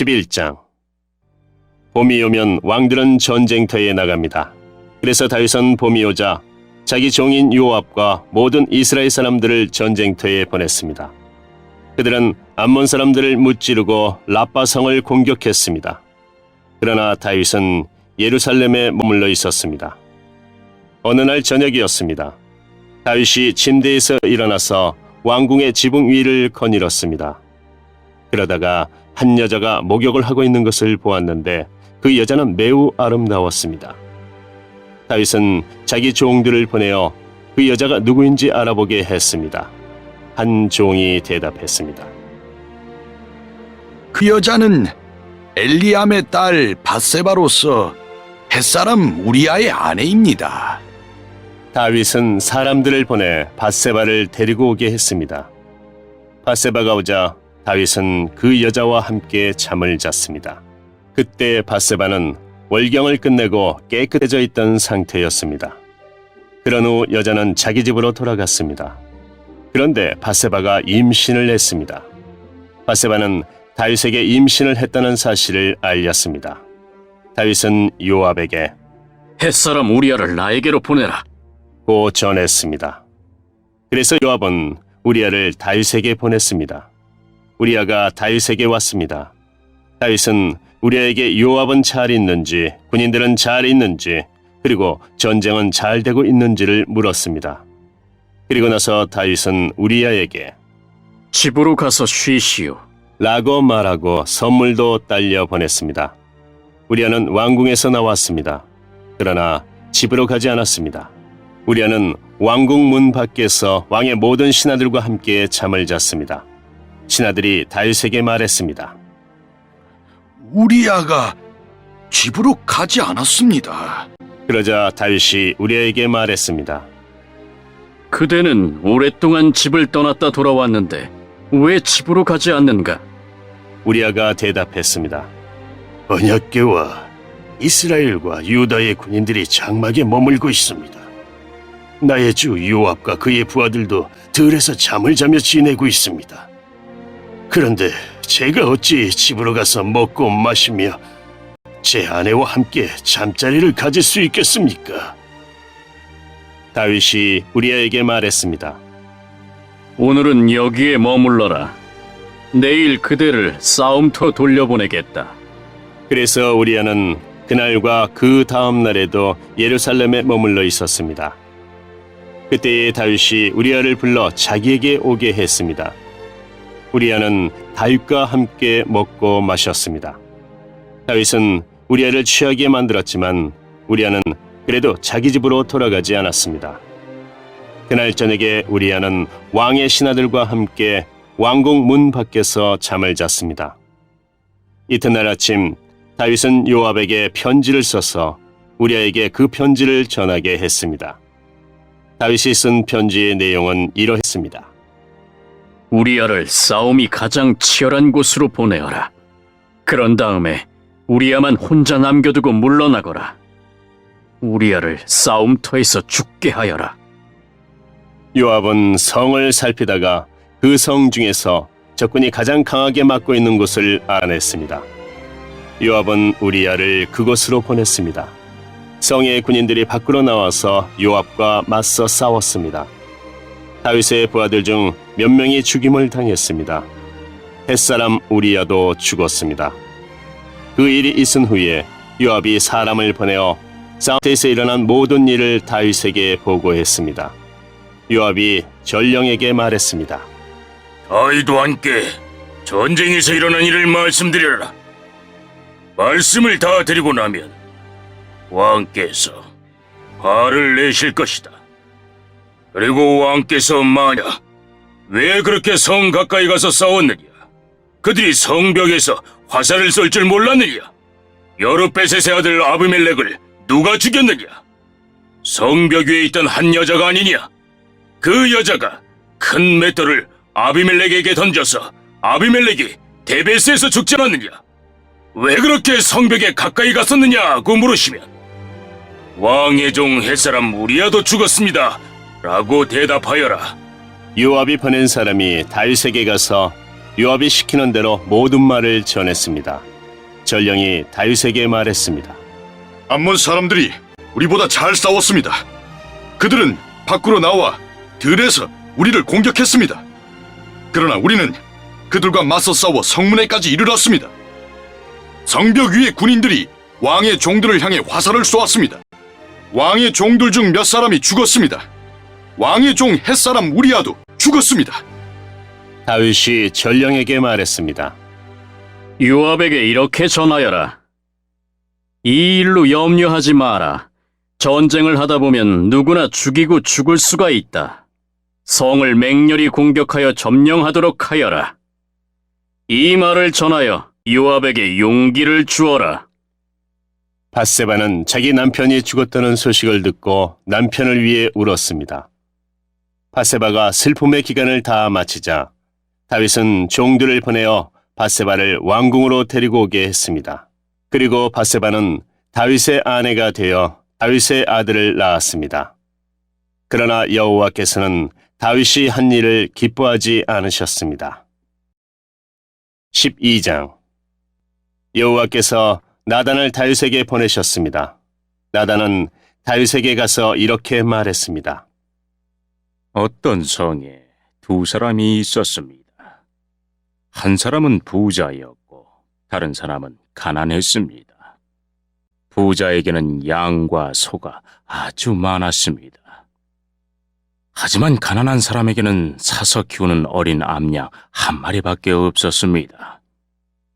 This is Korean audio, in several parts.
11장. 봄이 오면 왕들은 전쟁터에 나갑니다. 그래서 다윗은 봄이 오자 자기 종인 요압과 모든 이스라엘 사람들을 전쟁터에 보냈습니다. 그들은 암몬 사람들을 무찌르고 라빠 성을 공격했습니다. 그러나 다윗은 예루살렘에 머물러 있었습니다. 어느 날 저녁이었습니다. 다윗이 침대에서 일어나서 왕궁의 지붕 위를 거닐었습니다. 그러다가 한 여자가 목욕을 하고 있는 것을 보았는데 그 여자는 매우 아름다웠습니다. 다윗은 자기 종들을 보내어 그 여자가 누구인지 알아보게 했습니다. 한 종이 대답했습니다. 그 여자는 엘리암의 딸 밧세바로서 햇사람 우리아의 아내입니다. 다윗은 사람들을 보내 밧세바를 데리고 오게 했습니다. 밧세바가 오자 다윗은 그 여자와 함께 잠을 잤습니다. 그때 밧세바는 월경을 끝내고 깨끗해져 있던 상태였습니다. 그런 후 여자는 자기 집으로 돌아갔습니다. 그런데 밧세바가 임신을 했습니다. 밧세바는 다윗에게 임신을 했다는 사실을 알렸습니다. 다윗은 요압에게 햇사람 우리아를 나에게로 보내라. 고 전했습니다. 그래서 요압은 우리아를 다윗에게 보냈습니다. 우리아가 다윗에게 왔습니다. 다윗은 우리아에게 요압은 잘 있는지, 군인들은 잘 있는지, 그리고 전쟁은 잘 되고 있는지를 물었습니다. 그리고 나서 다윗은 우리아에게 집으로 가서 쉬시오. 라고 말하고 선물도 딸려 보냈습니다. 우리아는 왕궁에서 나왔습니다. 그러나 집으로 가지 않았습니다. 우리아는 왕궁 문 밖에서 왕의 모든 신하들과 함께 잠을 잤습니다. 신하들이 다윗에게 말했습니다. 우리아가 집으로 가지 않았습니다. 그러자 다윗이 우리아에게 말했습니다. 그대는 오랫동안 집을 떠났다 돌아왔는데 왜 집으로 가지 않는가? 우리아가 대답했습니다. 언약궤와 이스라엘과 유다의 군인들이 장막에 머물고 있습니다. 나의 주 요압과 그의 부하들도 들에서 잠을 자며 지내고 있습니다. 그런데 제가 어찌 집으로 가서 먹고 마시며 제 아내와 함께 잠자리를 가질 수 있겠습니까? 다윗이 우리아에게 말했습니다. 오늘은 여기에 머물러라. 내일 그대를 싸움터 돌려보내겠다. 그래서 우리아는 그날과 그 다음 날에도 예루살렘에 머물러 있었습니다. 그때에 다윗이 우리아를 불러 자기에게 오게 했습니다. 우리아는 다윗과 함께 먹고 마셨습니다. 다윗은 우리아를 취하게 만들었지만 우리아는 그래도 자기 집으로 돌아가지 않았습니다. 그날 저녁에 우리아는 왕의 신하들과 함께 왕궁 문 밖에서 잠을 잤습니다. 이튿날 아침 다윗은 요압에게 편지를 써서 우리아에게 그 편지를 전하게 했습니다. 다윗이 쓴 편지의 내용은 이러했습니다. 우리아를 싸움이 가장 치열한 곳으로 보내어라. 그런 다음에 우리아만 혼자 남겨두고 물러나거라. 우리아를 싸움터에서 죽게 하여라. 요압은 성을 살피다가 그 성 중에서 적군이 가장 강하게 막고 있는 곳을 알아냈습니다. 요압은 우리아를 그곳으로 보냈습니다. 성의 군인들이 밖으로 나와서 요압과 맞서 싸웠습니다. 다윗의 부하들 중 몇 명이 죽임을 당했습니다. 햇사람 우리아도 죽었습니다. 그 일이 있은 후에 요압이 사람을 보내어 싸움터에서 일어난 모든 일을 다윗에게 보고했습니다. 요압이 전령에게 말했습니다. 다윗과 함께 전쟁에서 일어난 일을 말씀드려라. 말씀을 다 드리고 나면 왕께서 화를 내실 것이다. 그리고 왕께서 만약 왜 그렇게 성 가까이 가서 싸웠느냐? 그들이 성벽에서 화살을 쏠 줄 몰랐느냐? 여룻베셋의 아들 아비멜렉을 누가 죽였느냐? 성벽 위에 있던 한 여자가 아니냐? 그 여자가 큰 맷돌을 아비멜렉에게 던져서 아비멜렉이 데베스에서 죽지 않았느냐? 왜 그렇게 성벽에 가까이 갔었느냐고 물으시면 왕의 종 햇사람 우리아도 죽었습니다 라고 대답하여라. 요압이 보낸 사람이 다윗에게 가서 요압이 시키는 대로 모든 말을 전했습니다. 전령이 다윗에게 말했습니다. 암몬 사람들이 우리보다 잘 싸웠습니다. 그들은 밖으로 나와 들에서 우리를 공격했습니다. 그러나 우리는 그들과 맞서 싸워 성문에까지 이르렀습니다. 성벽 위의 군인들이 왕의 종들을 향해 화살을 쏘았습니다. 왕의 종들 중 몇 사람이 죽었습니다. 왕의 종 햇사람 우리아도 죽었습니다. 다윗이 전령에게 말했습니다. 요압에게 이렇게 전하여라. 이 일로 염려하지 마라. 전쟁을 하다 보면 누구나 죽이고 죽을 수가 있다. 성을 맹렬히 공격하여 점령하도록 하여라. 이 말을 전하여 요압에게 용기를 주어라. 밧세바는 자기 남편이 죽었다는 소식을 듣고 남편을 위해 울었습니다. 밧세바가 슬픔의 기간을 다 마치자 다윗은 종들을 보내어 밧세바를 왕궁으로 데리고 오게 했습니다. 그리고 밧세바는 다윗의 아내가 되어 다윗의 아들을 낳았습니다. 그러나 여호와께서는 다윗이 한 일을 기뻐하지 않으셨습니다. 12장 여호와께서 나단을 다윗에게 보내셨습니다. 나단은 다윗에게 가서 이렇게 말했습니다. 어떤 성에 두 사람이 있었습니다. 한 사람은 부자였고 다른 사람은 가난했습니다. 부자에게는 양과 소가 아주 많았습니다. 하지만 가난한 사람에게는 사서 키우는 어린 암양 한 마리밖에 없었습니다.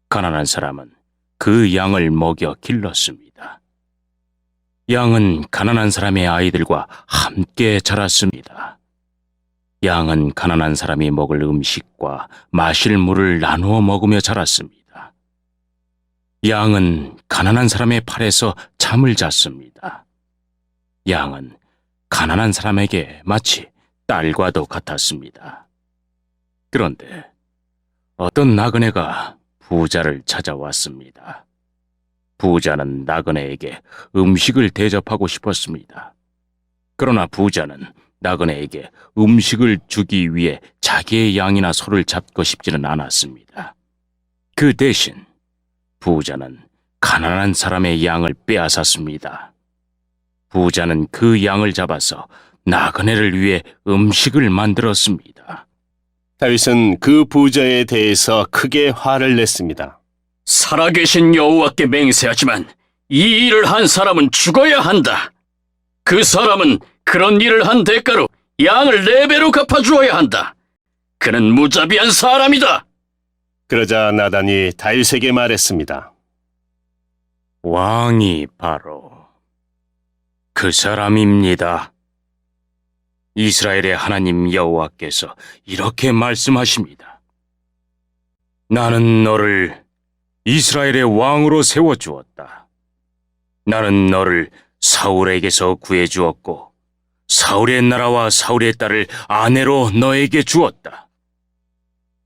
가난한 사람은 그 양을 먹여 길렀습니다. 양은 가난한 사람의 아이들과 함께 자랐습니다. 양은 가난한 사람이 먹을 음식과 마실 물을 나누어 먹으며 자랐습니다. 양은 가난한 사람의 팔에서 잠을 잤습니다. 양은 가난한 사람에게 마치 딸과도 같았습니다. 그런데 어떤 나그네가 부자를 찾아왔습니다. 부자는 나그네에게 음식을 대접하고 싶었습니다. 그러나 부자는 나그네에게 음식을 주기 위해 자기의 양이나 소를 잡고 싶지는 않았습니다. 그 대신 부자는 가난한 사람의 양을 빼앗았습니다. 부자는 그 양을 잡아서 나그네를 위해 음식을 만들었습니다. 다윗은 그 부자에 대해서 크게 화를 냈습니다. 살아계신 여호와께 맹세하지만 이 일을 한 사람은 죽어야 한다. 그 사람은 그런 일을 한 대가로 양을 4배로 갚아주어야 한다. 그는 무자비한 사람이다. 그러자 나단이 다윗에게 말했습니다. 왕이 바로 그 사람입니다. 이스라엘의 하나님 여호와께서 이렇게 말씀하십니다. 나는 너를 이스라엘의 왕으로 세워주었다. 나는 너를 사울에게서 구해주었고 사울의 나라와 사울의 딸을 아내로 너에게 주었다.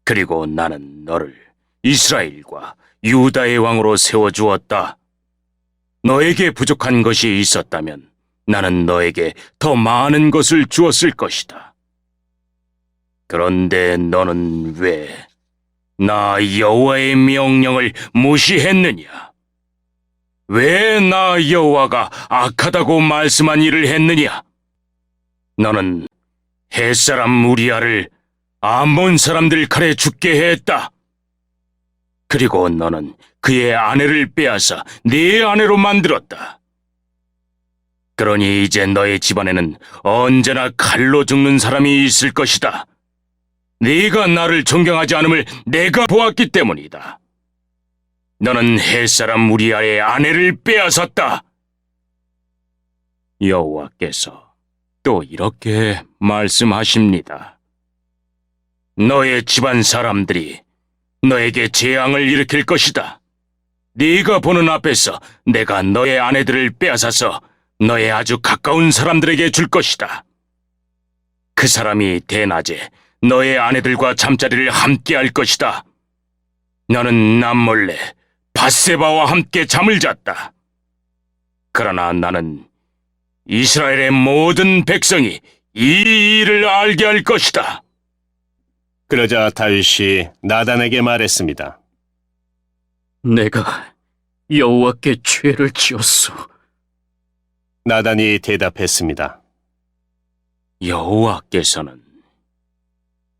그리고 나는 너를 이스라엘과 유다의 왕으로 세워주었다. 너에게 부족한 것이 있었다면 나는 너에게 더 많은 것을 주었을 것이다. 그런데 너는 왜 나 여호와의 명령을 무시했느냐? 왜 나 여호와가 악하다고 말씀한 일을 했느냐? 너는 햇사람 우리아를 암몬 사람들 칼에 죽게 했다. 그리고 너는 그의 아내를 빼앗아 네 아내로 만들었다. 그러니 이제 너의 집안에는 언제나 칼로 죽는 사람이 있을 것이다. 네가 나를 존경하지 않음을 내가 보았기 때문이다. 너는 햇사람 우리아의 아내를 빼앗았다. 여호와께서 또 이렇게 말씀하십니다. 너의 집안 사람들이 너에게 재앙을 일으킬 것이다. 네가 보는 앞에서 내가 너의 아내들을 빼앗아서 너의 아주 가까운 사람들에게 줄 것이다. 그 사람이 대낮에 너의 아내들과 잠자리를 함께 할 것이다. 너는 남몰래 밧세바와 함께 잠을 잤다. 그러나 나는 이스라엘의 모든 백성이 이 일을 알게 할 것이다. 그러자 다윗이 나단에게 말했습니다. 내가 여호와께 죄를 지었소. 나단이 대답했습니다. 여호와께서는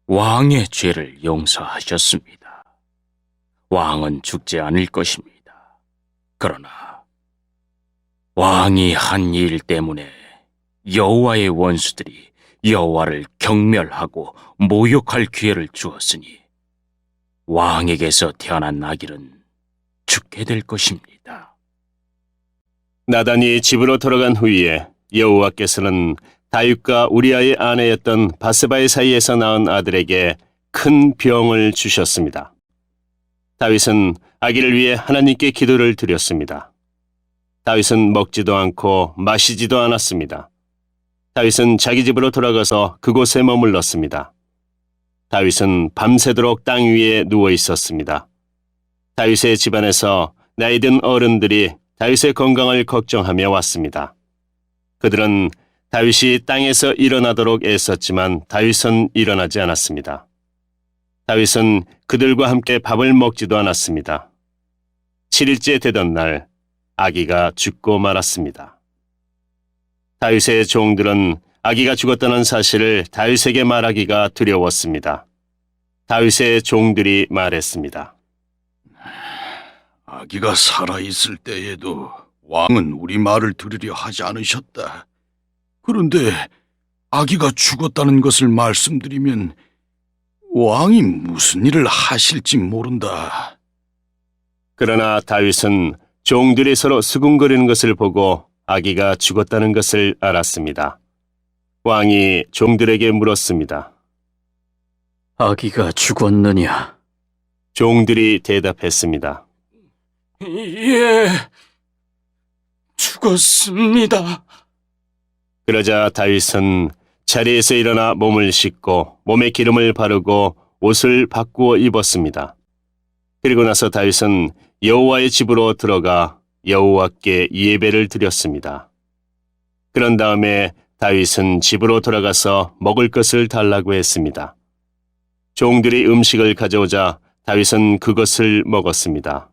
왕의 죄를 용서하셨습니다. 왕은 죽지 않을 것입니다. 그러나 왕이 한 일 때문에 여호와의 원수들이 여호와를 경멸하고 모욕할 기회를 주었으니 왕에게서 태어난 아기는 죽게 될 것입니다. 나단이 집으로 돌아간 후에 여호와께서는 다윗과 우리아의 아내였던 바세바의 사이에서 낳은 아들에게 큰 병을 주셨습니다. 다윗은 아기를 위해 하나님께 기도를 드렸습니다. 다윗은 먹지도 않고 마시지도 않았습니다. 다윗은 자기 집으로 돌아가서 그곳에 머물렀습니다. 다윗은 밤새도록 땅 위에 누워 있었습니다. 다윗의 집안에서 나이 든 어른들이 다윗의 건강을 걱정하며 왔습니다. 그들은 다윗이 땅에서 일어나도록 애썼지만 다윗은 일어나지 않았습니다. 다윗은 그들과 함께 밥을 먹지도 않았습니다. 7일째 되던 날 아기가 죽고 말았습니다. 다윗의 종들은 아기가 죽었다는 사실을 다윗에게 말하기가 두려웠습니다. 다윗의 종들이 말했습니다. 아기가 살아있을 때에도 왕은 우리 말을 들으려 하지 않으셨다. 그런데 아기가 죽었다는 것을 말씀드리면 왕이 무슨 일을 하실지 모른다. 그러나 다윗은 종들이 서로 수군거리는 것을 보고 아기가 죽었다는 것을 알았습니다. 왕이 종들에게 물었습니다. 아기가 죽었느냐? 종들이 대답했습니다. 예, 죽었습니다. 그러자 다윗은 자리에서 일어나 몸을 씻고 몸에 기름을 바르고 옷을 바꾸어 입었습니다. 그리고 나서 다윗은 여호와의 집으로 들어가 여호와께 예배를 드렸습니다. 그런 다음에 다윗은 집으로 돌아가서 먹을 것을 달라고 했습니다. 종들이 음식을 가져오자 다윗은 그것을 먹었습니다.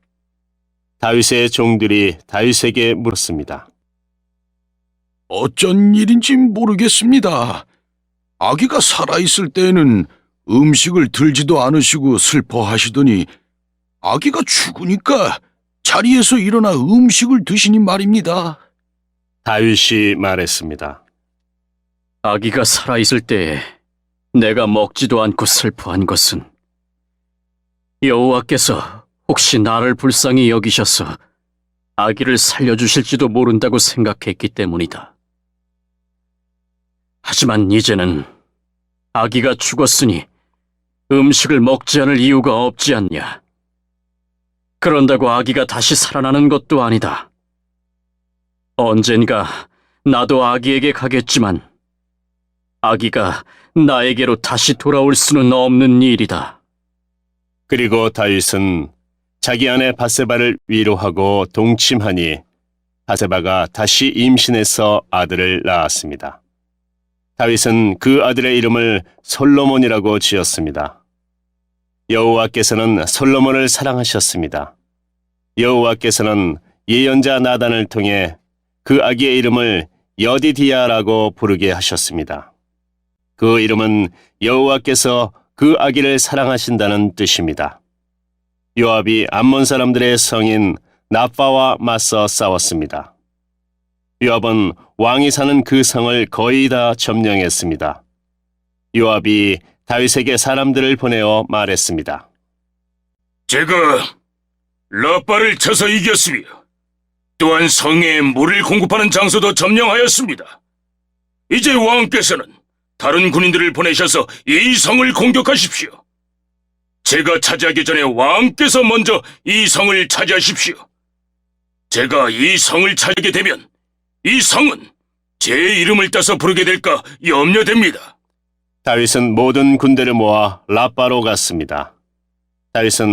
다윗의 종들이 다윗에게 물었습니다. 어쩐 일인지 모르겠습니다. 아기가 살아있을 때에는 음식을 들지도 않으시고 슬퍼하시더니 아기가 죽으니까 자리에서 일어나 음식을 드시니 말입니다. 다윗이 말했습니다. 아기가 살아있을 때에 내가 먹지도 않고 슬퍼한 것은 여호와께서 혹시 나를 불쌍히 여기셔서 아기를 살려주실지도 모른다고 생각했기 때문이다. 하지만 이제는 아기가 죽었으니 음식을 먹지 않을 이유가 없지 않냐. 그런다고 아기가 다시 살아나는 것도 아니다. 언젠가 나도 아기에게 가겠지만 아기가 나에게로 다시 돌아올 수는 없는 일이다. 그리고 다윗은 자기 아내 바세바를 위로하고 동침하니 바세바가 다시 임신해서 아들을 낳았습니다. 다윗은 그 아들의 이름을 솔로몬이라고 지었습니다. 여호와께서는 솔로몬을 사랑하셨습니다. 여호와께서는 예언자 나단을 통해 그 아기의 이름을 여디디야라고 부르게 하셨습니다. 그 이름은 여호와께서 그 아기를 사랑하신다는 뜻입니다. 요압이 암몬 사람들의 성인 나빠와 맞서 싸웠습니다. 요압은 왕이 사는 그 성을 거의 다 점령했습니다. 요압이 다윗에게 사람들을 보내어 말했습니다. 제가 라빠를 쳐서 이겼으며 또한 성에 물을 공급하는 장소도 점령하였습니다. 이제 왕께서는 다른 군인들을 보내셔서 이 성을 공격하십시오. 제가 차지하기 전에 왕께서 먼저 이 성을 차지하십시오. 제가 이 성을 차지하게 되면 이 성은 제 이름을 따서 부르게 될까 염려됩니다. 다윗은 모든 군대를 모아 라빠로 갔습니다. 다윗은